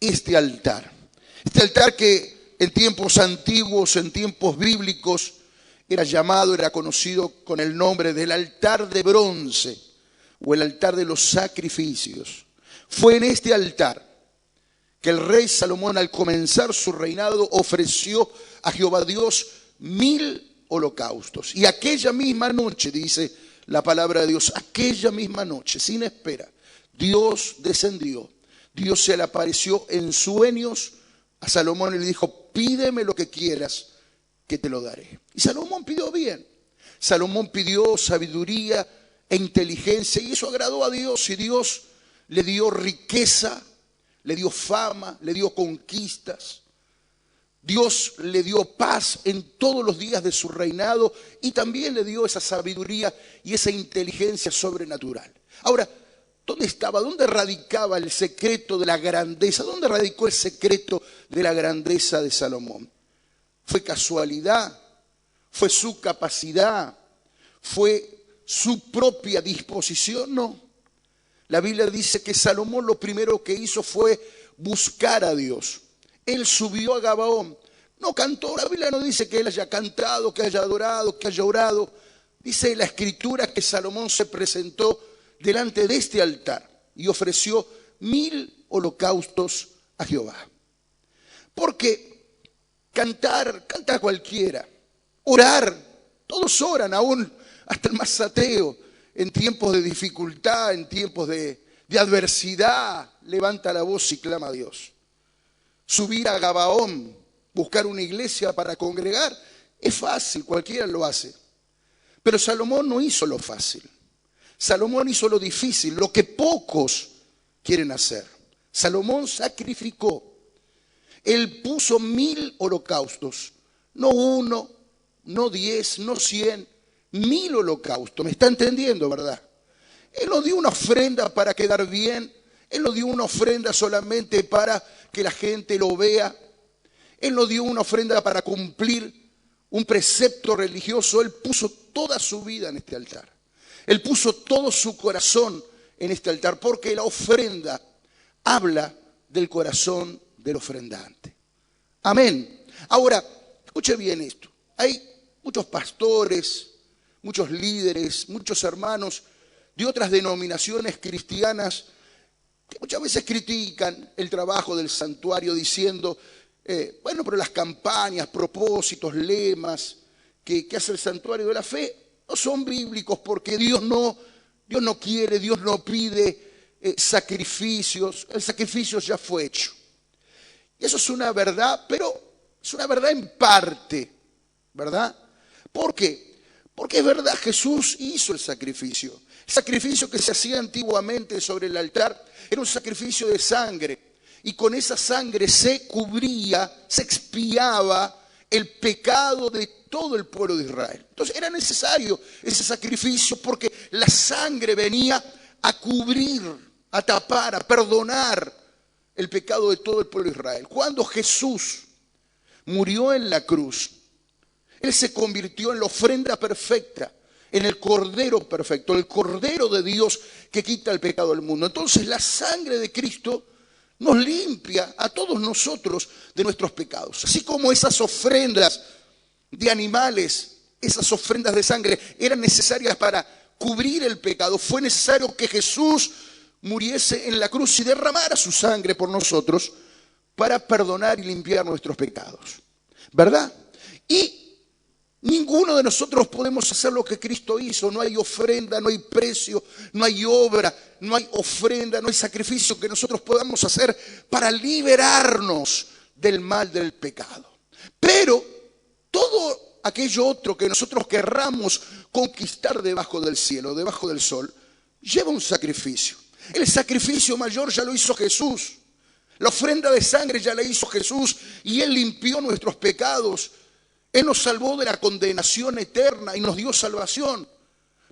este altar. Este altar que en tiempos antiguos, en tiempos bíblicos, era conocido con el nombre del altar de bronce o el altar de los sacrificios. Fue en este altar que el rey Salomón, al comenzar su reinado, ofreció a Jehová Dios 1000 holocaustos. Y aquella misma noche, dice la palabra de Dios, aquella misma noche, sin espera, Dios descendió. Dios se le apareció en sueños a Salomón y le dijo: pídeme lo que quieras, que te lo daré. Y Salomón pidió bien. Salomón pidió sabiduría e inteligencia, y eso agradó a Dios, y Dios le dio riqueza, le dio fama, le dio conquistas. Dios le dio paz en todos los días de su reinado, y también le dio esa sabiduría y esa inteligencia sobrenatural. Ahora, ¿dónde radicaba el secreto de la grandeza? ¿Dónde radicó el secreto de la grandeza de Salomón? ¿Fue casualidad? ¿Fue su capacidad? ¿Fue su propia disposición? No. La Biblia dice que Salomón lo primero que hizo fue buscar a Dios. Él subió a Gabaón. No cantó, la Biblia no dice que él haya cantado, que haya adorado, que haya orado. Dice la Escritura que Salomón se presentó delante de este altar y ofreció 1000 holocaustos a Jehová. Porque canta cualquiera, orar, todos oran, aún hasta el más ateo, en tiempos de dificultad, en tiempos de adversidad, levanta la voz y clama a Dios. Subir a Gabaón, buscar una iglesia para congregar, es fácil, cualquiera lo hace. Pero Salomón no hizo lo fácil. Salomón hizo lo difícil, lo que pocos quieren hacer. Salomón sacrificó. Él puso 1000 holocaustos, no 1, no 10, no 100, 1000 holocaustos. ¿Me está entendiendo, verdad? Él no dio una ofrenda para quedar bien. Él no dio una ofrenda solamente para que la gente lo vea. Él no dio una ofrenda para cumplir un precepto religioso. Él puso toda su vida en este altar. Él puso todo su corazón en este altar, porque la ofrenda habla del corazón del ofrendante. Amén. Ahora, escuche bien esto. Hay muchos pastores, muchos líderes, muchos hermanos de otras denominaciones cristianas que muchas veces critican el trabajo del santuario diciendo, bueno, pero las campañas, propósitos, lemas que hace el santuario de la fe no son bíblicos, porque Dios no quiere, Dios no pide sacrificios. El sacrificio ya fue hecho. Y eso es una verdad, pero es una verdad en parte, ¿verdad? ¿Por qué? Porque es verdad, Jesús hizo el sacrificio. El sacrificio que se hacía antiguamente sobre el altar era un sacrificio de sangre. Y con esa sangre se cubría, se expiaba el pecado de todo el pueblo de Israel. Entonces era necesario ese sacrificio, porque la sangre venía a cubrir, a tapar, a perdonar el pecado de todo el pueblo de Israel. Cuando Jesús murió en la cruz, Él se convirtió en la ofrenda perfecta, en el Cordero perfecto, el Cordero de Dios que quita el pecado del mundo. Entonces la sangre de Cristo nos limpia a todos nosotros de nuestros pecados. Así como esas ofrendas de animales, esas ofrendas de sangre eran necesarias para cubrir el pecado, fue necesario que Jesús muriese en la cruz y derramara su sangre por nosotros para perdonar y limpiar nuestros pecados, ¿verdad? Y ninguno de nosotros podemos hacer lo que Cristo hizo. No hay ofrenda, no hay precio, no hay obra, no hay ofrenda, no hay sacrificio que nosotros podamos hacer para liberarnos del mal del pecado. Pero todo aquello otro que nosotros querramos conquistar debajo del cielo, debajo del sol, lleva un sacrificio. El sacrificio mayor ya lo hizo Jesús. La ofrenda de sangre ya la hizo Jesús, y Él limpió nuestros pecados. Él nos salvó de la condenación eterna y nos dio salvación.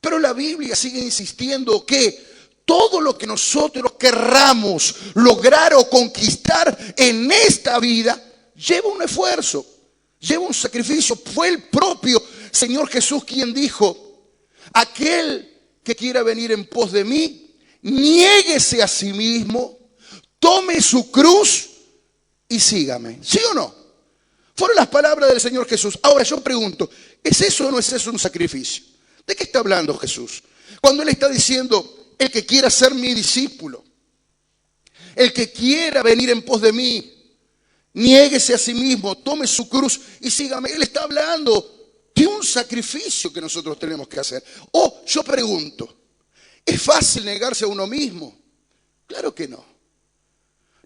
Pero la Biblia sigue insistiendo que todo lo que nosotros querramos lograr o conquistar en esta vida lleva un esfuerzo, lleva un sacrificio. Fue el propio Señor Jesús quien dijo: aquel que quiera venir en pos de mí, niéguese a sí mismo, tome su cruz y sígame. ¿Sí o no? Fueron las palabras del Señor Jesús. Ahora yo pregunto, ¿es eso o no es eso un sacrificio? ¿De qué está hablando Jesús? Cuando Él está diciendo, el que quiera ser mi discípulo, el que quiera venir en pos de mí, niéguese a sí mismo, tome su cruz y sígame. Él está hablando de un sacrificio que nosotros tenemos que hacer. O yo pregunto, ¿es fácil negarse a uno mismo? Claro que no.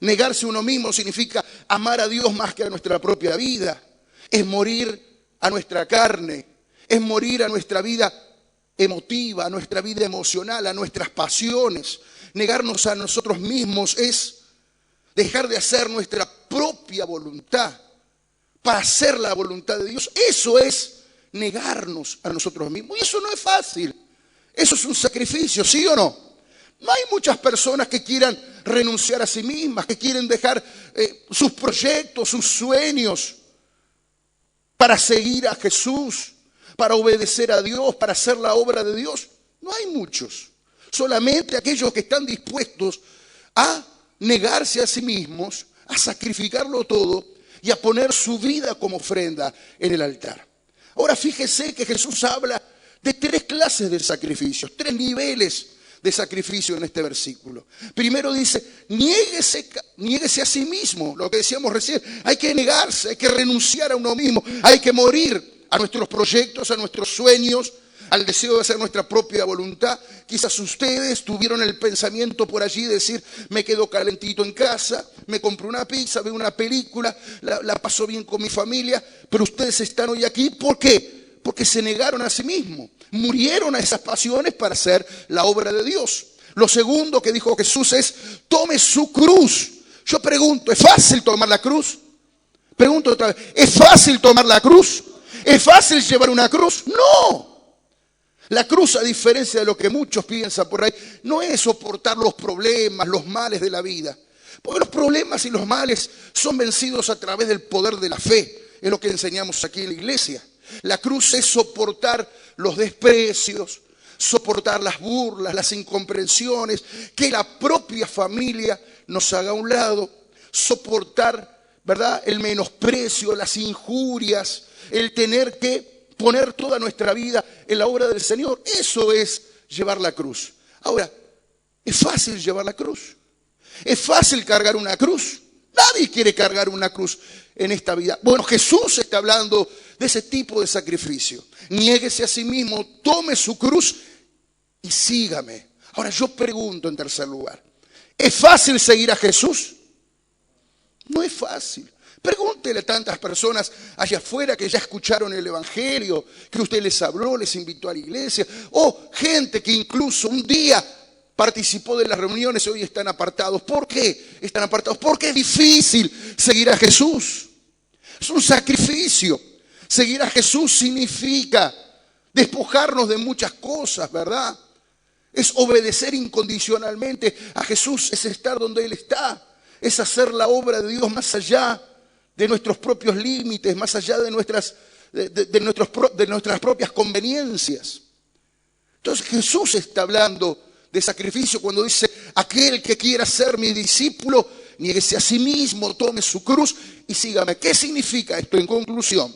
Negarse a uno mismo significa amar a Dios más que a nuestra propia vida. Es morir a nuestra carne, es morir a nuestra vida emotiva, a nuestra vida emocional, a nuestras pasiones. Negarnos a nosotros mismos es dejar de hacer nuestra propia voluntad para hacer la voluntad de Dios. Eso es negarnos a nosotros mismos. Y eso no es fácil. Eso es un sacrificio, ¿sí o no? No hay muchas personas que quieran renunciar a sí mismas, que quieren dejar sus proyectos, sus sueños para seguir a Jesús, para obedecer a Dios, para hacer la obra de Dios. No hay muchos. Solamente aquellos que están dispuestos a negarse a sí mismos, a sacrificarlo todo y a poner su vida como ofrenda en el altar. Ahora fíjese que Jesús habla de 3 clases de sacrificios, 3 niveles de sacrificio en este versículo. Primero dice, niéguese a sí mismo, lo que decíamos recién. Hay que negarse, hay que renunciar a uno mismo, hay que morir a nuestros proyectos, a nuestros sueños, al deseo de hacer nuestra propia voluntad. Quizás ustedes tuvieron el pensamiento por allí de decir, me quedo calentito en casa, me compro una pizza, veo una película, la paso bien con mi familia, pero ustedes están hoy aquí, ¿por qué? Porque se negaron a sí mismos, murieron a esas pasiones para hacer la obra de Dios. Lo segundo que dijo Jesús es, tome su cruz. Yo pregunto, ¿es fácil tomar la cruz? Pregunto otra vez, ¿es fácil tomar la cruz? ¿Es fácil llevar una cruz? No. La cruz, a diferencia de lo que muchos piensan por ahí, no es soportar los problemas, los males de la vida. Porque los problemas y los males son vencidos a través del poder de la fe. Es lo que enseñamos aquí en la iglesia. La cruz es soportar los desprecios, soportar las burlas, las incomprensiones, que la propia familia nos haga a un lado, soportar, ¿verdad?, el menosprecio, las injurias, el tener que poner toda nuestra vida en la obra del Señor. Eso es llevar la cruz. Ahora, ¿es fácil llevar la cruz? ¿Es fácil cargar una cruz? Nadie quiere cargar una cruz en esta vida. Bueno, Jesús está hablando de ese tipo de sacrificio. Niéguese a sí mismo, tome su cruz y sígame. Ahora yo pregunto en tercer lugar, ¿es fácil seguir a Jesús? No es fácil. Pregúntele a tantas personas allá afuera que ya escucharon el Evangelio, que usted les habló, les invitó a la iglesia, o gente que incluso un día participó de las reuniones y hoy están apartados. ¿Por qué están apartados? Porque es difícil seguir a Jesús. Es un sacrificio. Seguir a Jesús significa despojarnos de muchas cosas, ¿verdad? Es obedecer incondicionalmente a Jesús, es estar donde Él está, es hacer la obra de Dios más allá de nuestros propios límites, más allá de nuestras propias conveniencias. Entonces Jesús está hablando de sacrificio cuando dice, aquel que quiera ser mi discípulo, niéguese a sí mismo, tome su cruz y sígame. ¿Qué significa esto en conclusión?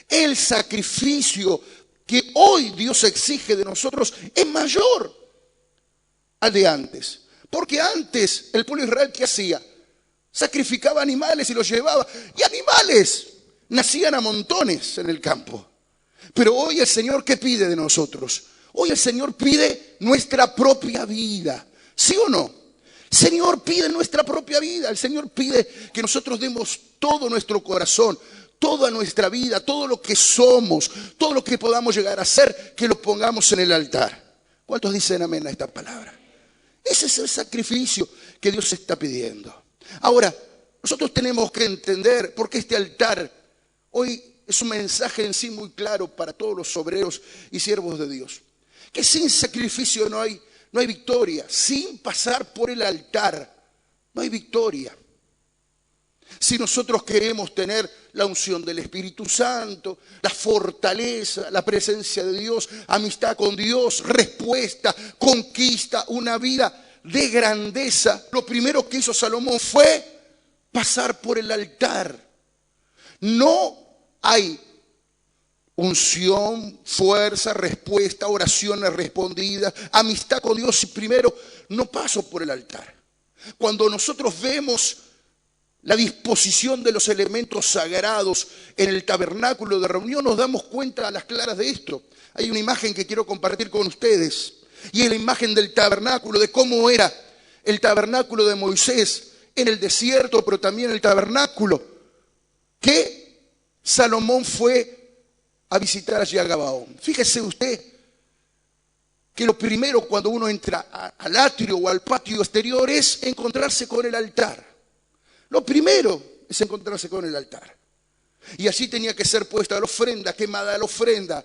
El sacrificio que hoy Dios exige de nosotros es mayor al de antes. Porque antes el pueblo de Israel, ¿qué hacía? Sacrificaba animales y los llevaba. Y animales nacían a montones en el campo. Pero hoy el Señor, ¿qué pide de nosotros? Hoy el Señor pide nuestra propia vida. ¿Sí o no? El Señor pide nuestra propia vida. El Señor pide que nosotros demos todo nuestro corazón, toda nuestra vida, todo lo que somos, todo lo que podamos llegar a ser, que lo pongamos en el altar. ¿Cuántos dicen amén a esta palabra? Ese es el sacrificio que Dios está pidiendo. Ahora, nosotros tenemos que entender, porque este altar hoy es un mensaje en sí muy claro para todos los obreros y siervos de Dios, que sin sacrificio no hay victoria. Sin pasar por el altar no hay victoria. Si nosotros queremos tener la unción del Espíritu Santo, la fortaleza, la presencia de Dios, amistad con Dios, respuesta, conquista, una vida de grandeza, lo primero que hizo Salomón fue pasar por el altar. No hay unción, fuerza, respuesta, oraciones respondidas, amistad con Dios si primero no paso por el altar. Cuando nosotros vemos la disposición de los elementos sagrados en el tabernáculo de reunión, nos damos cuenta a las claras de esto. Hay una imagen que quiero compartir con ustedes, y es la imagen del tabernáculo, de cómo era el tabernáculo de Moisés en el desierto, pero también el tabernáculo que Salomón fue a visitar allí a Gabaón. Fíjese usted que lo primero cuando uno entra al atrio o al patio exterior es encontrarse con el altar. Lo primero es encontrarse con el altar. Y allí tenía que ser puesta la ofrenda, quemada la ofrenda.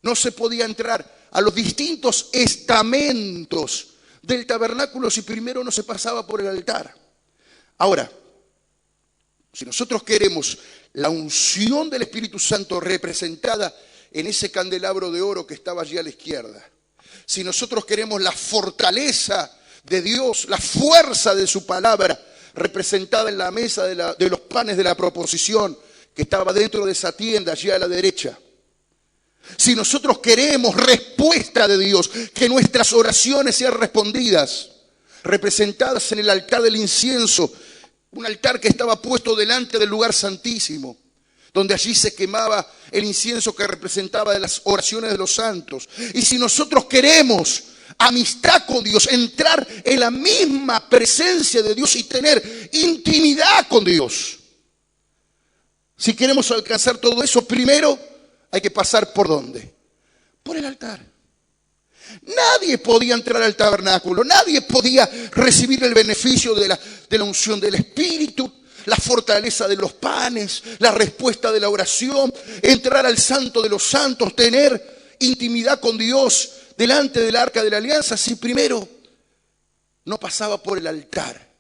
No se podía entrar a los distintos estamentos del tabernáculo si primero no se pasaba por el altar. Ahora, si nosotros queremos la unción del Espíritu Santo representada en ese candelabro de oro que estaba allí a la izquierda, si nosotros queremos la fortaleza de Dios, la fuerza de su palabra representada en la mesa de los panes de la proposición que estaba dentro de esa tienda allí a la derecha, si nosotros queremos respuesta de Dios, que nuestras oraciones sean respondidas, representadas en el altar del incienso, un altar que estaba puesto delante del lugar santísimo, donde allí se quemaba el incienso que representaba de las oraciones de los santos. Y si nosotros queremos amistad con Dios, entrar en la misma presencia de Dios y tener intimidad con Dios, si queremos alcanzar todo eso, primero hay que pasar ¿por dónde? Por el altar. Nadie podía entrar al tabernáculo, nadie podía recibir el beneficio de la unción del Espíritu, la fortaleza de los panes, la respuesta de la oración, entrar al santo de los santos, tener intimidad con Dios delante del arca de la alianza, si primero no pasaba por el altar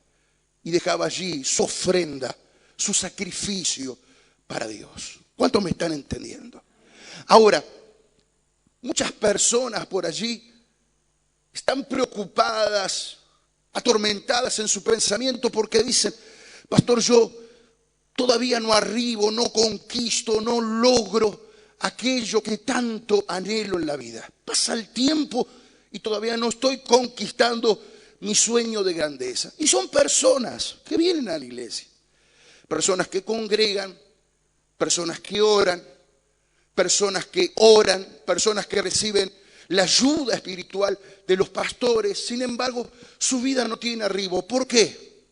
y dejaba allí su ofrenda, su sacrificio para Dios. ¿Cuántos me están entendiendo? Ahora, muchas personas por allí están preocupadas, atormentadas en su pensamiento porque dicen: pastor, yo todavía no arribo, no conquisto, no logro aquello que tanto anhelo en la vida. Pasa el tiempo y todavía no estoy conquistando mi sueño de grandeza. Y son personas que vienen a la iglesia, personas que congregan, personas que oran, personas que reciben la ayuda espiritual de los pastores. Sin embargo, su vida no tiene arribo. ¿Por qué?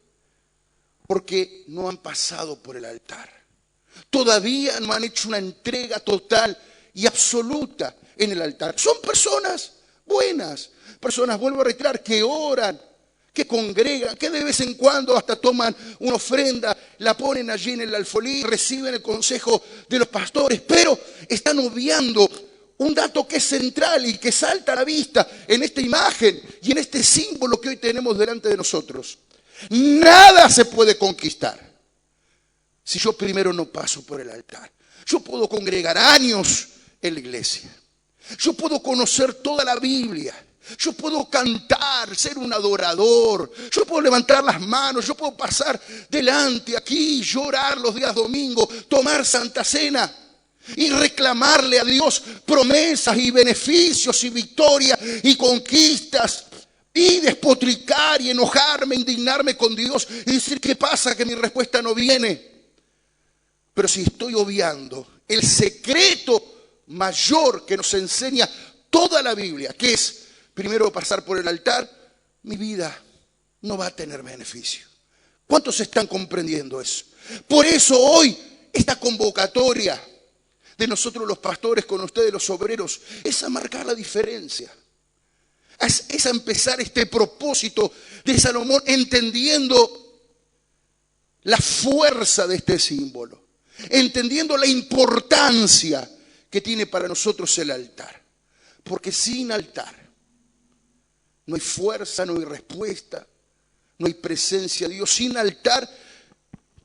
Porque no han pasado por el altar. Todavía no han hecho una entrega total y absoluta en el altar. Son personas buenas, personas, vuelvo a reiterar, que oran, que congregan, que de vez en cuando hasta toman una ofrenda, la ponen allí en el alfolí, reciben el consejo de los pastores, pero están obviando un dato que es central y que salta a la vista en esta imagen y en este símbolo que hoy tenemos delante de nosotros. Nada se puede conquistar si yo primero no paso por el altar. Yo puedo congregar años en la iglesia, yo puedo conocer toda la Biblia, yo puedo cantar, ser un adorador, yo puedo levantar las manos, yo puedo pasar delante aquí, llorar los días domingos, tomar Santa Cena y reclamarle a Dios promesas y beneficios y victorias y conquistas, y despotricar y enojarme, indignarme con Dios y decir: ¿qué pasa? Que mi respuesta no viene. Pero si estoy obviando el secreto mayor que nos enseña toda la Biblia, que es primero pasar por el altar, mi vida no va a tener beneficio. ¿Cuántos están comprendiendo eso? Por eso hoy esta convocatoria de nosotros los pastores con ustedes los obreros es a marcar la diferencia. Es a empezar este propósito de Salomón entendiendo la fuerza de este símbolo, entendiendo la importancia que tiene para nosotros el altar. Porque sin altar no hay fuerza, no hay respuesta, no hay presencia de Dios. Sin altar,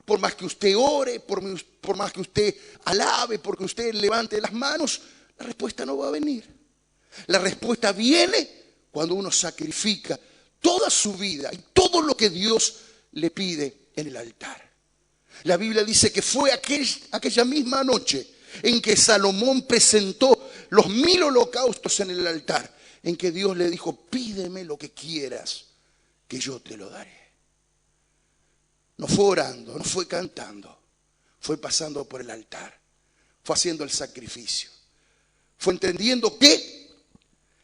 por más que usted ore, por más que usted alabe, porque usted levante las manos, la respuesta no va a venir. La respuesta viene cuando uno sacrifica toda su vida y todo lo que Dios le pide en el altar. La Biblia dice que fue aquella misma noche en que Salomón presentó los 1000 holocaustos en el altar, en que Dios le dijo: pídeme lo que quieras, que yo te lo daré. No fue orando, no fue cantando, fue pasando por el altar, fue haciendo el sacrificio, fue entendiendo que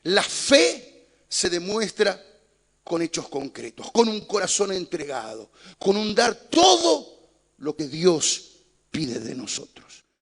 la fe se demuestra con hechos concretos, con un corazón entregado, con un dar todo lo que Dios pide de nosotros.